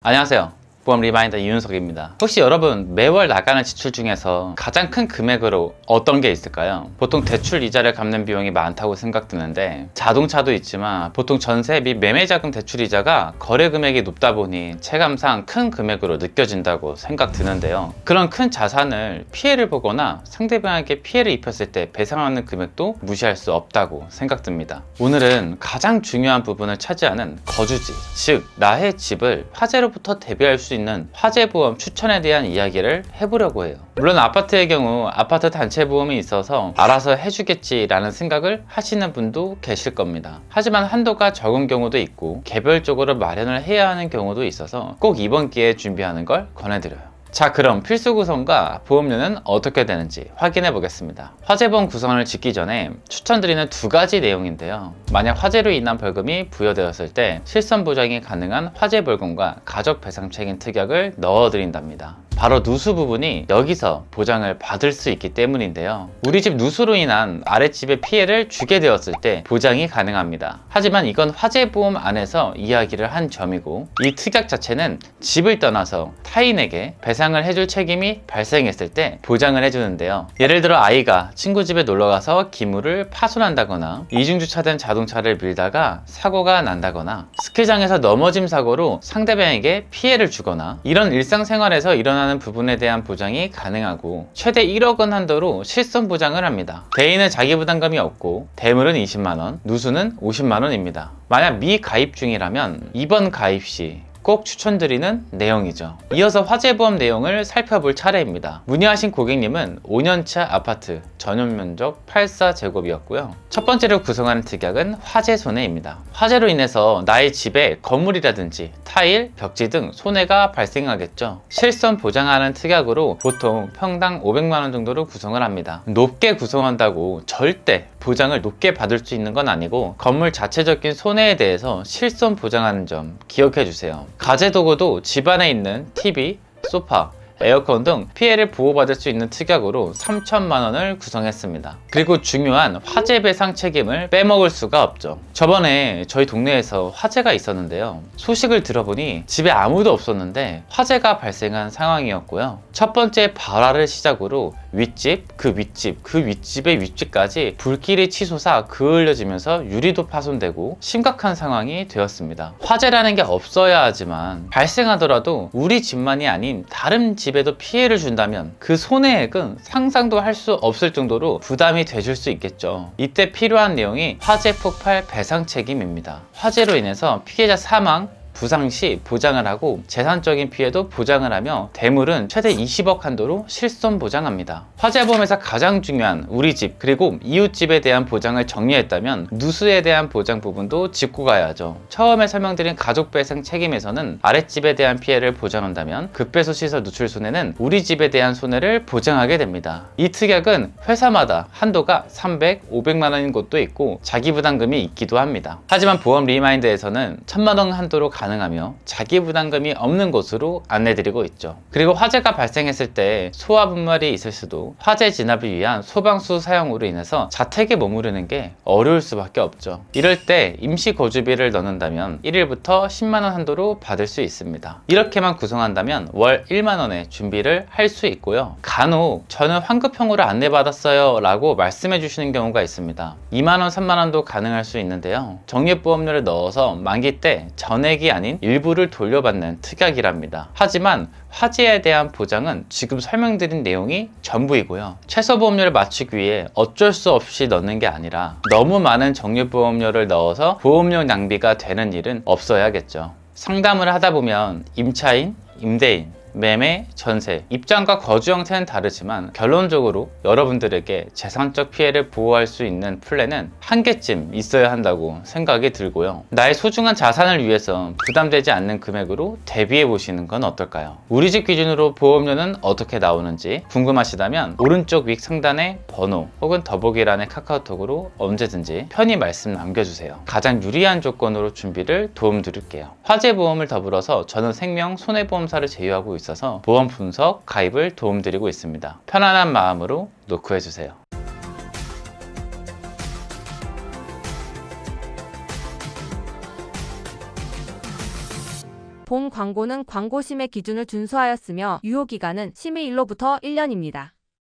안녕하세요. 보험 리마인더 이윤석입니다. 혹시 여러분 매월 나가는 지출 중에서 가장 큰 금액으로 어떤 게 있을까요? 보통 대출 이자를 갚는 비용이 많다고 생각드는데 자동차도 있지만 보통 전세 및 매매자금 대출 이자가 거래 금액이 높다 보니 체감상 큰 금액으로 느껴진다고 생각드는데요. 그런 큰 자산을 피해를 보거나 상대방에게 피해를 입혔을 때 배상하는 금액도 무시할 수 없다고 생각됩니다. 오늘은 가장 중요한 부분을 차지하는 거주지, 즉 나의 집을 화재로부터 대비할 수 있는 화재보험 추천에 대한 이야기를 해보려고 해요. 물론 아파트의 경우 아파트 단체 보험이 있어서 알아서 해주겠지라는 생각을 하시는 분도 계실 겁니다. 하지만 한도가 적은 경우도 있고 개별적으로 마련을 해야 하는 경우도 있어서 꼭 이번 기회에 준비하는 걸 권해드려요. 자, 그럼 필수 구성과 보험료는 어떻게 되는지 확인해 보겠습니다. 화재보험 구성을 짓기 전에 추천드리는 두 가지 내용인데요. 만약 화재로 인한 벌금이 부여되었을 때 실손 보장이 가능한 화재벌금과 가족배상 책임 특약을 넣어드린답니다. 바로 누수 부분이 여기서 보장을 받을 수 있기 때문인데요. 우리 집 누수로 인한 아랫집에 피해를 주게 되었을 때 보장이 가능합니다. 하지만 이건 화재보험 안에서 이야기를 한 점이고 이 특약 자체는 집을 떠나서 타인에게 배상을 해줄 책임이 발생했을 때 보장을 해주는데요. 예를 들어 아이가 친구 집에 놀러가서 기물을 파손한다거나 이중주차된 자동차를 밀다가 사고가 난다거나 스키장에서 넘어짐 사고로 상대방에게 피해를 주거나 이런 일상생활에서 일어나는 부분에 대한 보장이 가능하고 최대 1억 원 한도로 실손 보장을 합니다. 개인은 자기 부담금이 없고 대물은 20만 원, 누수는 50만 원입니다. 만약 미가입 중이라면 이번 가입 시 꼭 추천드리는 내용이죠. 이어서 화재보험 내용을 살펴볼 차례입니다. 문의하신 고객님은 5년차 아파트, 전용 면적 84제곱이었고요. 첫 번째로 구성하는 특약은 화재 손해입니다. 화재로 인해서 나의 집에 건물이라든지 타일, 벽지 등 손해가 발생하겠죠. 실손 보장하는 특약으로 보통 평당 500만 원 정도로 구성을 합니다. 높게 구성한다고 절대 보장을 높게 받을 수 있는 건 아니고 건물 자체적인 손해에 대해서 실손 보장하는 점 기억해 주세요. 가재 도구도 집안에 있는 TV, 소파, 에어컨 등 피해를 보호받을 수 있는 특약으로 3천만 원을 구성했습니다. 그리고 중요한 화재 배상 책임을 빼먹을 수가 없죠. 저번에 저희 동네에서 화재가 있었는데요. 소식을 들어보니 집에 아무도 없었는데 화재가 발생한 상황이었고요. 첫 번째 발화를 시작으로 윗집, 그 윗집, 그 윗집의 윗집까지 불길이 치솟아 그을려지면서 유리도 파손되고 심각한 상황이 되었습니다. 화재라는 게 없어야 하지만 발생하더라도 우리 집만이 아닌 다른 집에도 피해를 준다면 그 손해액은 상상도 할 수 없을 정도로 부담이 되실 수 있겠죠. 이때 필요한 내용이 화재 폭발 배상 책임입니다. 화재로 인해서 피해자 사망, 부상 시 보장을 하고 재산적인 피해도 보장을 하며 대물은 최대 20억 한도로 실손 보장합니다. 화재보험에서 가장 중요한 우리 집 그리고 이웃집에 대한 보장을 정리했다면 누수에 대한 보장 부분도 짚고 가야죠. 처음에 설명드린 가족배상 책임에서는 아랫집에 대한 피해를 보장한다면 급배소 시설 누출 손해는 우리 집에 대한 손해를 보장하게 됩니다. 이 특약은 회사마다 한도가 300, 500만 원인 곳도 있고 자기 부담금이 있기도 합니다. 하지만 보험 리마인드에서는 1000만 원 한도로 가능하며 자기 부담금이 없는 곳으로 안내드리고 있죠. 그리고 화재가 발생했을 때 소화 분말이 있을 수도 화재 진압을 위한 소방수 사용으로 인해서 자택에 머무르는 게 어려울 수밖에 없죠. 이럴 때 임시 거주비를 넣는다면 1일부터 10만 원 한도로 받을 수 있습니다. 이렇게만 구성한다면 월 1만 원의 준비를 할 수 있고요. 간혹 저는 환급형으로 안내받았어요 라고 말씀해 주시는 경우가 있습니다. 2만 원, 3만 원도 가능할 수 있는데요. 적립보험료를 넣어서 만기 때 전액이 아닌 일부를 돌려받는 특약이랍니다. 하지만 화재에 대한 보장은 지금 설명드린 내용이 전부이고요. 최소 보험료를 맞추기 위해 어쩔 수 없이 넣는 게 아니라 너무 많은 적립보험료를 넣어서 보험료 낭비가 되는 일은 없어야겠죠. 상담을 하다 보면 임차인, 임대인, 매매, 전세, 입장과 거주 형태는 다르지만 결론적으로 여러분들에게 재산적 피해를 보호할 수 있는 플랜은 한 개쯤 있어야 한다고 생각이 들고요. 나의 소중한 자산을 위해서 부담되지 않는 금액으로 대비해 보시는 건 어떨까요? 우리 집 기준으로 보험료는 어떻게 나오는지 궁금하시다면 오른쪽 위 상단의 번호 혹은 더보기란의 카카오톡으로 언제든지 편히 말씀 남겨주세요. 가장 유리한 조건으로 준비를 도움드릴게요. 화재보험을 더불어서 저는 생명 손해보험사를 제휴하고 있어서 보험 분석, 가입을 도움드리고 있습니다. 편안한 마음으로 노크해주세요. 본 광고는 광고 심의 기준을 준수하였으며 유효기간은 심의일로부터 1년입니다.